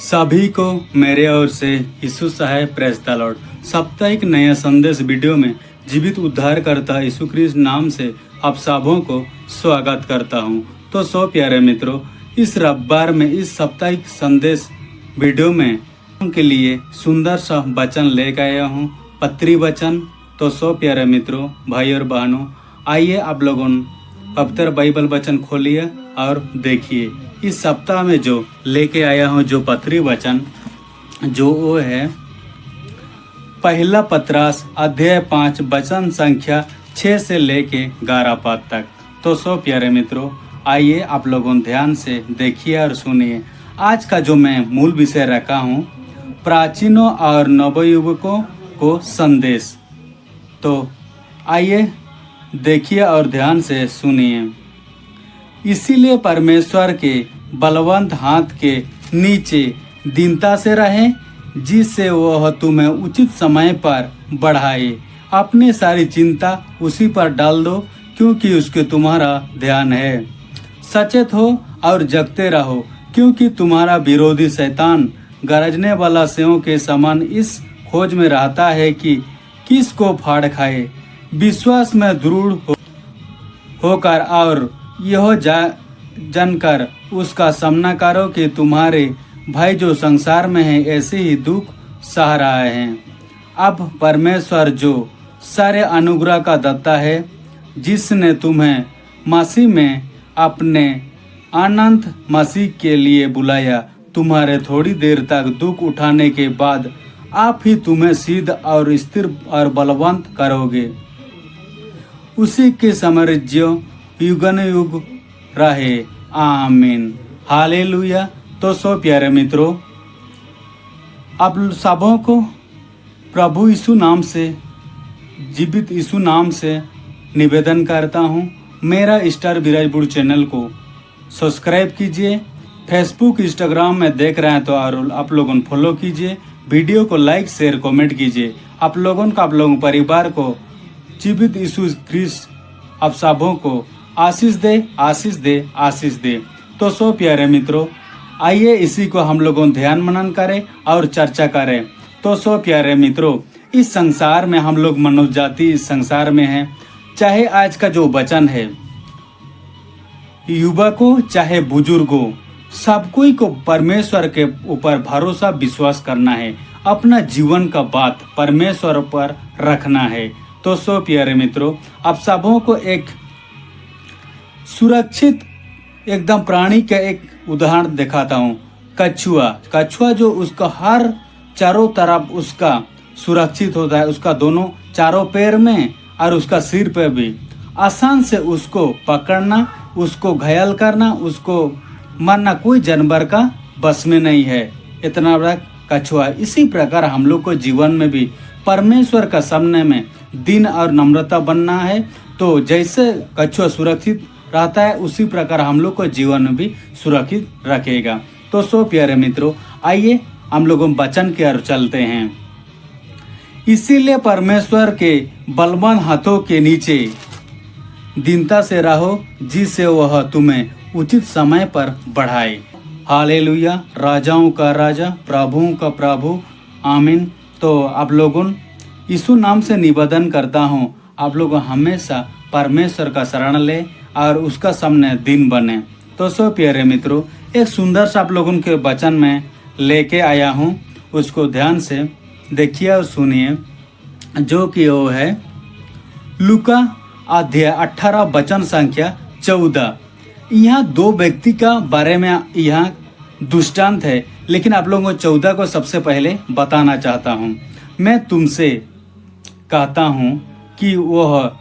सभी को मेरे ओर से यीशु साहेब प्रेस द लॉर्ड साप्ताहिक नया संदेश वीडियो में जीवित उद्धारकर्ता यीशु क्रिस्ट नाम से आप सबों को स्वागत करता हूं। तो सो प्यारे मित्रों, इस रविवार में इस साप्ताहिक संदेश वीडियो में के लिए सुंदर सा वचन लेकर आया हूं, पत्री वचन। तो सो प्यारे मित्रों, भाई और बहनों, आइए आप लोगों पवित्र बाइबल वचन खोलिए और देखिए इस सप्ताह में जो लेके आया हूँ जो पत्री वचन जो वो है पहला पत्रास अध्याय 5 वचन संख्या 6 से लेके 11 पद तक। तो सो प्यारे मित्रों, आइए आप लोगों ध्यान से देखिए और सुनिए। आज का जो मैं मूल विषय रखा हूँ, प्राचीनों और नवयुवकों को संदेश। तो आइए देखिए और ध्यान से सुनिए। इसीलिए परमेश्वर के बलवंत हाथ के नीचे दीनता से रहें, जिससे वह तुम्हें उचित समय पर बढ़ाए। अपनी सारी चिंता उसी पर डाल दो, क्योंकि उसके तुम्हारा ध्यान है। सचेत हो और जगते रहो, क्योंकि तुम्हारा विरोधी शैतान गरजने वाला सिंह के समान इस खोज में रहता है कि किसको फाड़ खाए। विश्वास में दृढ़ होकर और यह जानकर उसका सामना करो कि तुम्हारे भाई जो संसार में है ऐसे ही दुख सह रहे हैं। अब परमेश्वर जो सारे अनुग्रह का दाता है, जिसने तुम्हें मसीह में अपने अनंत मसीह के लिए बुलाया, तुम्हारे थोड़ी देर तक दुख उठाने के बाद आप ही तुम्हें सिद्ध और स्थिर और बलवंत करोगे। उसी के साम्राज्य युगन युग रहे। आमीन, हालेलुया। तो सो प्यारे मित्रों, आप सबों को प्रभु यीशु नाम से, जीवित यीशु नाम से निवेदन करता हूँ, मेरा स्टार विराजपुर चैनल को सब्सक्राइब कीजिए। फेसबुक इंस्टाग्राम में देख रहे हैं तो और आप लोगों फॉलो कीजिए। वीडियो को लाइक शेयर कमेंट कीजिए। आप लोगों परिवार को जीवित यीशु क्रिस्ट आप सबों को आशीष दे, आशीष दे, आशीष दे। तो सो प्यारे मित्रों, आइए इसी को हम लोगों ध्यान मनन करें और चर्चा करें। तो सो प्यारे मित्रों, इस संसार में हम लोग मनुष्य जाति इस संसार में है। चाहे आज का जो वचन है, युवक हो चाहे बुजुर्ग हो, सब कोई को परमेश्वर के ऊपर भरोसा विश्वास करना है। अपना जीवन का बात परमेश्वर पर रखना है। तो सो प्यारे मित्रों, आप सबों को एक सुरक्षित एकदम प्राणी का एक उदाहरण दिखाता हूँ। कछुआ जो उसका हर चारों तरफ उसका सुरक्षित होता है, उसका दोनों चारों पैर में और उसका सिर पे भी। आसान से उसको पकड़ना, उसको घायल करना, उसको मारना कोई जानवर का बस में नहीं है, इतना बड़ा कछुआ। इसी प्रकार हम लोग को जीवन में भी परमेश्वर का सामने में दीन और नम्रता बनना है। तो जैसे कछुआ सुरक्षित रहता है, उसी प्रकार हम लोग को जीवन में भी सुरक्षित रखेगा। तो सो प्यारे मित्रों, आइए हम लोग वचन की ओर चलते हैं। इसीलिए परमेश्वर के बलवान हाथों के नीचे दीनता से रहो, जिससे वह तुम्हें उचित समय पर बढ़ाए। हालेलुया। राजाओं का राजा, प्रभुओं का प्रभु। आमीन। तो आप लोगों यीशु नाम से निवेदन करता हूँ, आप लोग हमेशा परमेश्वर का शरण ले और उसका सामने दिन बने। तो सो प्यारे मित्रों, एक सुंदर सा आप लोगों के वचन में लेके आया हूँ, उसको ध्यान से देखिए और सुनिए, जो कि वो है लूका अध्याय 18 वचन संख्या 14। यहाँ दो व्यक्ति का बारे में यहाँ दृष्टांत है, लेकिन आप लोगों को 14 को सबसे पहले बताना चाहता हूँ। मैं तुमसे कहता हूँ कि वह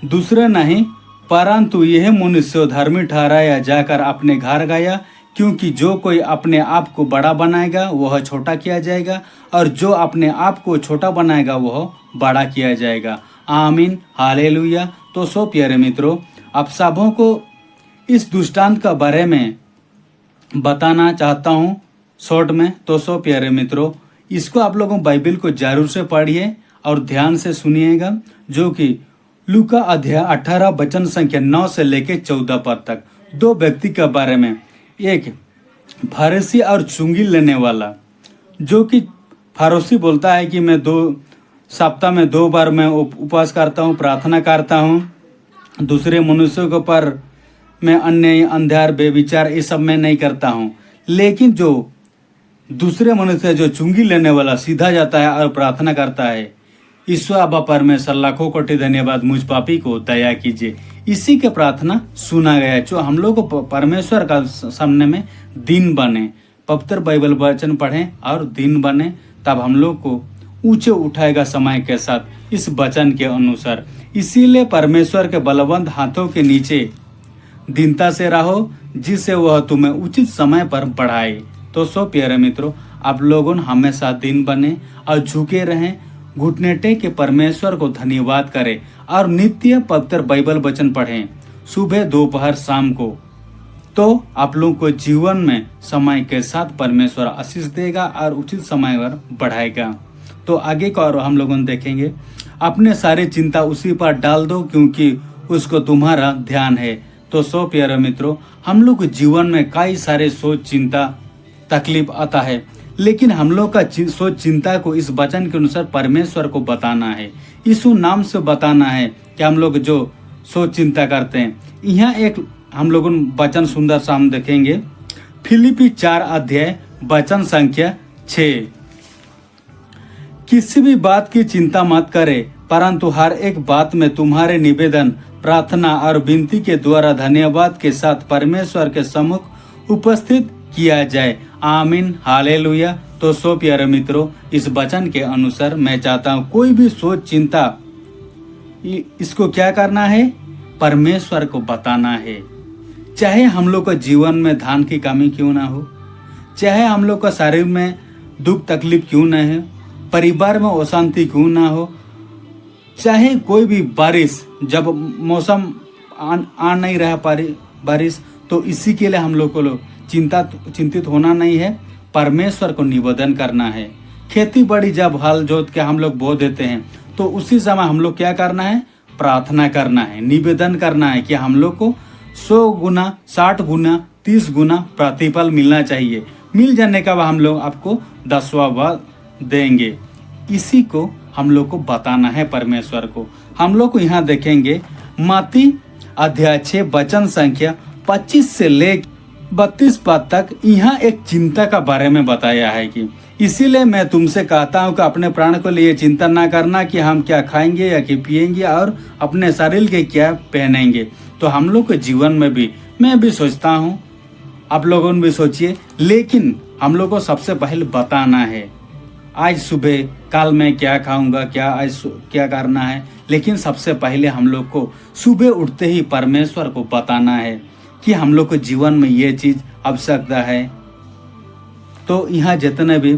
दूसरे नहीं, परंतु यह मनुष्य धर्मी ठहराया जाकर अपने घर गया, क्योंकि जो कोई अपने आप को बड़ा बनाएगा वह छोटा किया जाएगा, और जो अपने आप को छोटा बनाएगा वह बड़ा किया जाएगा। आमीन, हालेलुया। तो सो प्यारे मित्रों, आप सबों को इस दृष्टांत का बारे में बताना चाहता हूँ शॉर्ट में। तो सो प्यारे मित्रों, इसको आप लोगों बाइबल को जरूर से पढ़िए और ध्यान से सुनिएगा, जो कि लूका अध्याय 18 वचन संख्या 9 से लेके 14 पद तक दो व्यक्ति के बारे में। एक फारसी और चुंगी लेने वाला, जो कि फारसी बोलता है कि मैं 2 सप्ताह में 2 बार मैं उपवास करता हूँ, प्रार्थना करता हूँ, दूसरे मनुष्यों के ऊपर मैं अन्याय, अंधार, बेविचार ये सब मैं नहीं करता हूँ। लेकिन जो दूसरे मनुष्य जो चुंगी लेने वाला सीधा जाता है और प्रार्थना करता है, ईश्वर अब्बा परमेश्वर लाखों कोटि धन्यवाद, मुझ पापी को दया कीजिए, इसी के प्रार्थना सुना गया है। जो हम लोग को परमेश्वर का सामने में दिन बने, पवित्र बाइबल वचन पढ़ें और दिन बने, तब हम लोग को ऊंचे उठाएगा समय के साथ इस वचन के अनुसार। इसीलिए परमेश्वर के बलवंत हाथों के नीचे दीनता से रहो, जिससे वह तुम्हें उचित समय पर बढ़ाए। तो सो प्यारे मित्रों, आप लोगों हमेशा दिन बने और झुके रहें, घुटने टेक के परमेश्वर को धन्यवाद करें और नित्य पवित्र बाइबल वचन पढ़ें, सुबह, दोपहर, शाम को। तो आप लोगों को जीवन में समय के साथ परमेश्वर आशीष देगा और उचित समय पर बढ़ाएगा। तो आगे का और हम लोगों देखेंगे, अपने सारे चिंता उसी पर डाल दो क्योंकि उसको तुम्हारा ध्यान है। तो सो प्यारे मित्रों, हम लोग जीवन में कई सारे सोच, चिंता, तकलीफ आता है, लेकिन हम लोग का सोच, चिंता को इस वचन के अनुसार परमेश्वर को बताना है, यीशु नाम से बताना है कि हम लोग जो सोच चिंता करते हैं। यहाँ एक हम लोग वचन सुंदर सा हम देखेंगे, फिलिपी 4 अध्याय वचन संख्या 6। किसी भी बात की चिंता मत करे, परंतु हर एक बात में तुम्हारे निवेदन, प्रार्थना और विनती के द्वारा धन्यवाद के साथ परमेश्वर के सम्मुख उपस्थित किया जाए। आमीन, हालेलुया। तो सो प्यारे मित्रों, इस वचन के अनुसार मैं चाहता हूँ कोई भी सोच, चिंता, इसको क्या करना है? परमेश्वर को बताना है। चाहे हम लोग का जीवन में धन की कमी क्यों ना हो, चाहे हम लोग का शरीर में दुख तकलीफ क्यों ना हो, परिवार में अशांति क्यों ना हो, चाहे कोई भी बारिश, जब मौसम आ नहीं रहा बारिश, तो इसी के लिए हम लोग को चिंतित होना नहीं है, परमेश्वर को निवेदन करना है। खेती बाड़ी जब हल जोत के हम लोग बो देते हैं, तो उसी समय हम लोग क्या करना है? प्रार्थना करना है, निवेदन करना है कि हम लोग को 100 गुना, 60 गुना, 30 गुना प्रतिफल मिलना चाहिए। मिल जाने का बाद हम लोग आपको 10वां भाग देंगे। इसी को हम लोग को बताना है परमेश्वर को। हम लोग को यहाँ देखेंगे मत्ती अध्याय 6 वचन संख्या 25 से ले 32 पद तक। यहाँ एक चिंता का बारे में बताया है कि इसीलिए मैं तुमसे कहता हूँ कि अपने प्राण को लिए चिंता ना करना कि हम क्या खाएंगे या कि पिएंगे और अपने शरीर के क्या पहनेंगे। तो हम लोग के जीवन में भी, मैं भी सोचता हूँ, आप लोगों ने भी सोचिए, लेकिन हम लोग को सबसे पहले बताना है आज सुबह, कल मैं क्या खाऊंगा, क्या आज क्या करना है। लेकिन सबसे पहले हम लोग को सुबह उठते ही परमेश्वर को बताना है कि हम लोग को जीवन में ये चीज आवश्यकता है। तो यहाँ जितने भी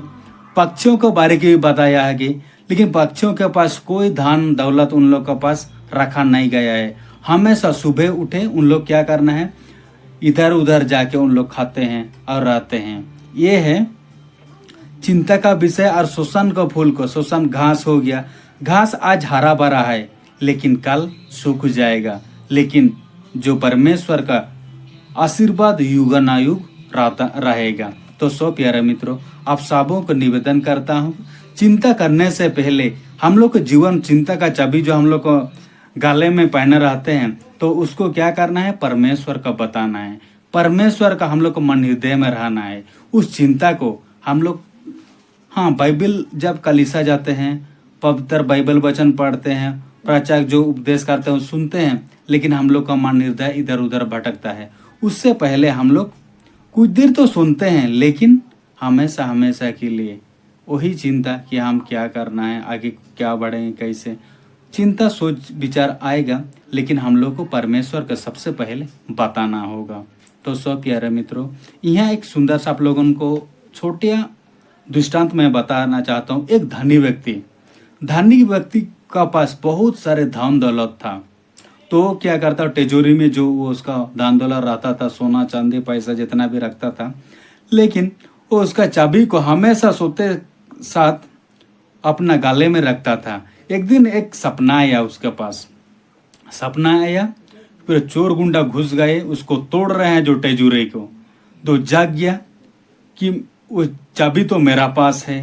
पक्षियों के बारे में भी बताया है कि लेकिन पक्षियों के पास कोई धन दौलत उन लोग के पास रखा नहीं गया है। हमेशा सुबह उठे उन लोग क्या करना है? इधर उधर जाके उन लोग खाते हैं और रहते हैं। ये है चिंता का विषय। और शोषण का फूल को, शोषण घास हो गया, घास आज हरा भरा है लेकिन कल सूख जाएगा। लेकिन जो परमेश्वर का आशीर्वाद युगानुयुग रहेगा। तो सो प्यारे मित्रों, आप सबों को निवेदन करता हूँ, चिंता करने से पहले हम लोग को जीवन, चिंता का चाबी जो हम लोग को गले में पहने रहते हैं, तो उसको क्या करना है? परमेश्वर का बताना है, परमेश्वर का हम लोग को मन हृदय में रहना है। उस चिंता को हम लोग, हाँ, बाइबल जब कलीसिया जाते हैं, पवित्र बाइबल वचन पढ़ते हैं, प्रचारक जो उपदेश करते हैं सुनते हैं, लेकिन हम लोग का मन हृदय इधर उधर भटकता है। उससे पहले हम लोग कुछ देर तो सुनते हैं, लेकिन हमेशा हमेशा के लिए वही चिंता कि हम क्या करना है, आगे क्या बढ़ेंगे, कैसे, चिंता सोच विचार आएगा। लेकिन हम लोग को परमेश्वर का सबसे पहले बताना होगा। तो सब प्यारे मित्रों, यहाँ एक सुंदर सा आप लोगों को छोटिया दृष्टांत मैं बताना चाहता हूँ। एक धनी व्यक्ति का पास बहुत सारे धन दौलत था। तो क्या करता, तिजोरी में जो वो उसका धन दौलत रहता था, सोना चांदी पैसा जितना भी रखता था, लेकिन वो उसका चाबी को हमेशा सोते साथ अपना गले में रखता था। एक दिन एक सपना आया उसके पास, सपना आया, फिर चोर गुंडा घुस गए, उसको तोड़ रहे हैं जो तिजोरी को। तो जाग गया, कि वो चाबी तो मेरा पास है,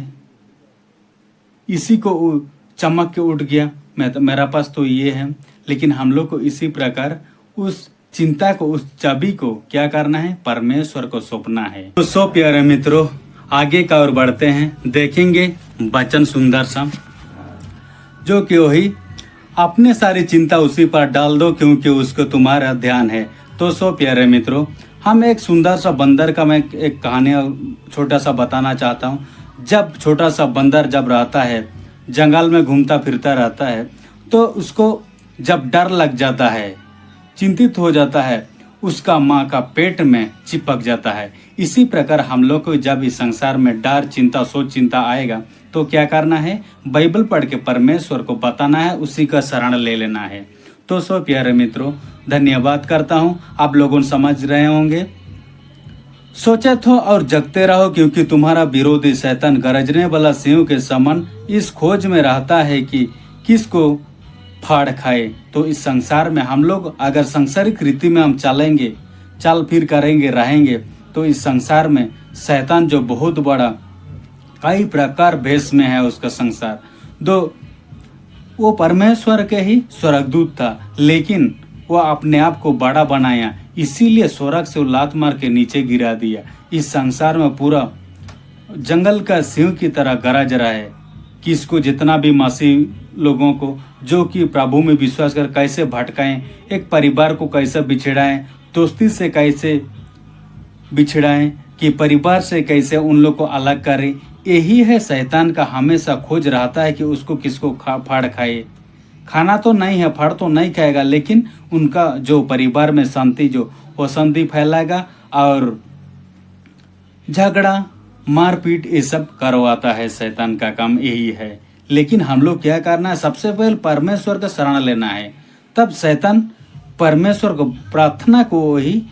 इसी को चमक के उठ गया, मेरा पास तो ये है। लेकिन हम लोग को इसी प्रकार उस चिंता को, उस चाबी को क्या करना है, परमेश्वर को सौंपना है। तो सो प्यारे मित्रों, आगे का और बढ़ते हैं, देखेंगे वचन सुंदर सा, जो कि वही अपने सारी चिंता उसी पर डाल दो क्योंकि उसको तुम्हारा ध्यान है। तो सो प्यारे मित्रों, हम एक सुंदर सा बंदर का मैं एक कहानी छोटा सा बताना चाहता हूँ। जब छोटा सा बंदर जब रहता है, जंगल में घूमता फिरता रहता है, तो उसको जब डर लग जाता है, चिंतित हो जाता है, उसका माँ का पेट में चिपक जाता है। इसी प्रकार हम लोग को जब इस संसार में डर, चिंता, सोच चिंता आएगा तो क्या करना है, बाइबल पढ़ के परमेश्वर को बताना है, उसी का शरण ले लेना है। तो सो प्यारे मित्रों, धन्यवाद करता हूँ, आप लोगों समझ रहे होंगे। सोचत हो और जगते रहो क्योंकि तुम्हारा विरोधी शैतान गरजने वाला सिंह के समान इस खोज में रहता है कि किसको फाड़ खाए। तो इस संसार में हम लोग अगर सांसारिक रीति में हम चलेंगे, चल फिर करेंगे, रहेंगे, तो इस संसार में शैतान जो बहुत बड़ा कई प्रकार भेष में है उसका संसार, दो वो परमेश्वर के ही स्वर्गदूत था, लेकिन वो अपने आप को बड़ा बनाया, इसीलिए स्वर्ग से लात मार के नीचे गिरा दिया। इस संसार में पूरा जंगल का सिंह की तरह गरज रहा है कि इसको जितना भी मसीह लोगों को जो कि प्रभु में विश्वास कर कैसे भटकाएं, एक परिवार को कैसे बिछड़ाएं, दोस्ती से कैसे बिछड़ाएं, कि परिवार से कैसे उन लोग को अलग करें। यही है शैतान का हमेशा खोज रहता है कि उसको किसको फाड़ खाए। खाना तो नहीं है, फाड़ तो नहीं खाएगा, लेकिन उनका जो परिवार में शांति, जो वो शांति फैलाएगा और झगड़ा, मारपीट, ये सब करवाता है। शैतान का काम यही है। लेकिन हम लोग क्या करना है, सबसे पहले परमेश्वर का शरण लेना है। तब शैतान परमेश्वर को, प्रार्थना को ही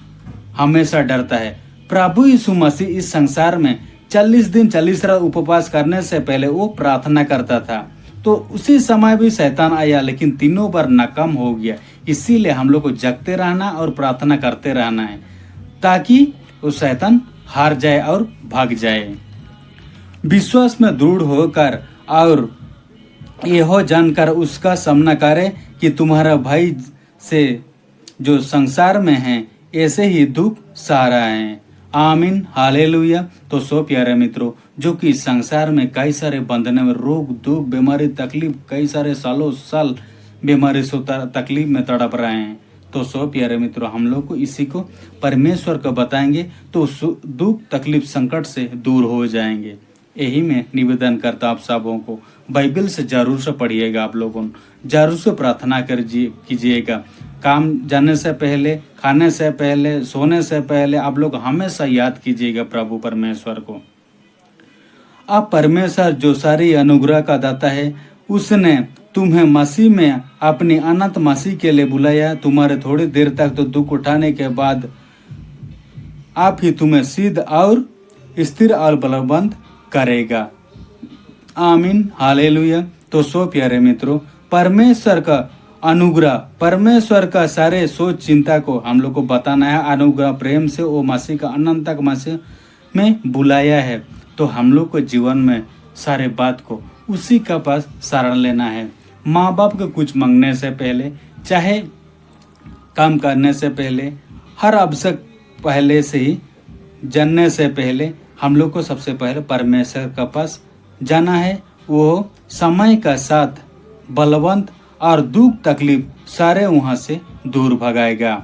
हमेशा डरता है। प्रभु यीशु मसीह इस संसार में 40 दिन 40 रात उपवास करने से पहले वो प्रार्थना करता था। तो उसी समय भी शैतान आया, लेकिन तीनों बार नाकाम हो गया। इसीलिए हम लोग को जगते रहना और प्रार्थना करते रहना है, ताकि वो शैतान हार जाए और भाग जाए। विश्वास में दृढ़ होकर और यह जानकर उसका सामना करे कि तुम्हारा भाई से जो संसार में है ऐसे ही दुख सह रहा है। आमीन, हालेलुया। तो सो प्यारे मित्रों, जो कि संसार में कई सारे बंधने में, रोग दुख, बीमारी, तकलीफ, कई सारे सालों साल बीमारी से तकलीफ में तड़प रहे हैं, तो सो प्यारे मित्रों, हम लोग को इसी को परमेश्वर को बताएंगे तो दुख, तकलीफ, संकट से दूर हो जाएंगे। यही मैं निवेदन करता आप सबों को, बाइबल से जरूर से पढ़िएगा, आप लोगों जरूर से प्रार्थना कीजिएगा। काम जाने से पहले, खाने से पहले, सोने से पहले आप लोग हमेशा याद कीजिएगा प्रभु परमेश्वर को। अब परमेश्वर जो सारी अनुग्रह का दाता है, उसने तुम्हें मसीह में अपनी अनंत मसीह के लिए बुलाया। तुम्हारे थोड़ी देर तक तो दुख उठाने के बाद आप ही तुम्हें सिद्ध और स्थिर और बलवंत करेगा। आमीन, हालेलुया। तो सो प्यारे मित्रों, परमेश्वर का अनुग्रह, परमेश्वर का सारे सोच चिंता को हम लोग को बताना है। अनुग्रह प्रेम से वो मसीह का अनंत तक मसीह में बुलाया है, तो हम लोग को जीवन में सारे बात को उसी का पास शरण लेना है। माँ बाप को कुछ मांगने से पहले, चाहे काम करने से पहले, हर अवसर पहले से ही जानने से पहले हम लोग को सबसे पहले परमेश्वर का पास जाना है। वो समय का साथ बलवंत और दुख तकलीफ सारे वहाँ से दूर भगाएगा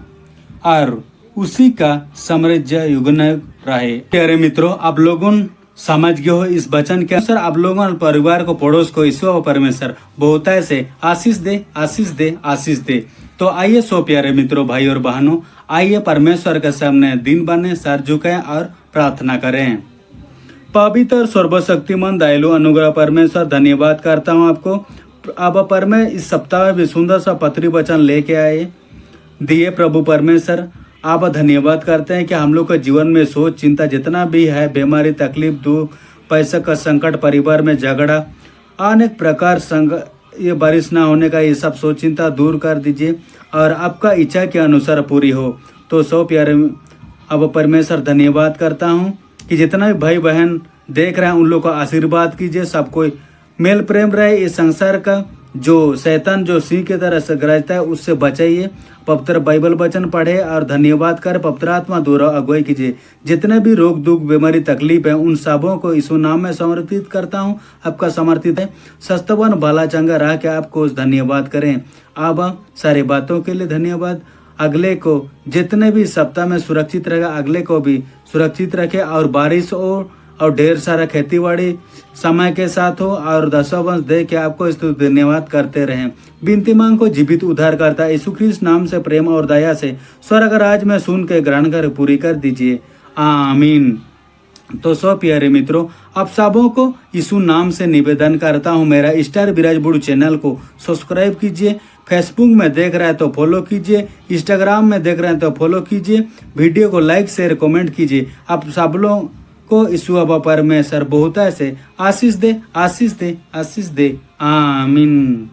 और उसी का साम्राज्य युगनयुग रहे। प्यारे मित्रों, आप लोगों समझ गए हो इस वचन के अनुसार। आप लोगों और परिवार को, पड़ोस को ईश्वर और परमेश्वर बहुतायत से आशीष दे, आशीष दे, आशीष दे। तो आइए सो प्यारे मित्रों, भाई और बहनों, आइए परमेश्वर के सामने दिन बने, सर झुकाएं और प्रार्थना करें। पवित्र सर्वशक्तिमान दयालु अनुग्रह परमेश्वर, धन्यवाद करता हूँ आपको। अब पर में इस सप्ताह में भी सुंदर सा पत्री वचन लेके आए दिए प्रभु परमेश्वर। आप धन्यवाद करते हैं कि हम लोग के जीवन में सोच चिंता जितना भी है, बीमारी, तकलीफ, दुख, पैसे का संकट, परिवार में झगड़ा, अनेक प्रकार ये बारिश ना होने का, ये सब सोच चिंता दूर कर दीजिए और आपका इच्छा के अनुसार पूरी हो। तो सो प्यारे अब परमेश्वर, धन्यवाद करता हूँ कि जितना भी भाई बहन देख रहे हैं उन लोग को आशीर्वाद कीजिए। सब कोई मेल प्रेम रहे। इस संसार का जो शैतान जो सिंह की तरह से गरजता है उससे बचाइए। पवित्र बाइबल वचन पढ़े और धन्यवाद कर पवित्र आत्मा द्वारा अगुवाई कीजिए। जितने भी रोग दुख बीमारी तकलीफ है उन सबों को यीशु नाम में समर्पित करता हूँ। आपका समर्पित है। सस्तवन भला चंगा रहा के आपको धन्यवाद करें। अब सारी बातों के लिए धन्यवाद। अगले को जितने भी सप्ताह में सुरक्षित रहेगा अगले को भी सुरक्षित रखे और बारिश हो और ढेर सारा खेतीबाड़ी समय के साथ हो और दशोवंश दे के आपको स्तुति धन्यवाद करते रहें। बिनती मांग को जीवित उद्धार करता यीशु ख्रिस्त नाम से प्रेम और दया से स्वर्ग राज में सुन के ग्रहण कर पूरी कर दीजिए। आमीन। तो सो प्यारे मित्रों, आप सबों को यीशु नाम से निवेदन करता हूँ मेरा स्टार विराज बुडू चैनल को सब्सक्राइब कीजिए। फेसबुक में देख रहे हैं तो फॉलो कीजिए। इंस्टाग्राम में देख रहे हैं तो फॉलो कीजिए। वीडियो को लाइक शेयर कमेंट कीजिए। आप सब लोग को यीशु अब्बा परमेश्वर बहुत से आशीष दे आशीष दे आशीष दे। आमीन।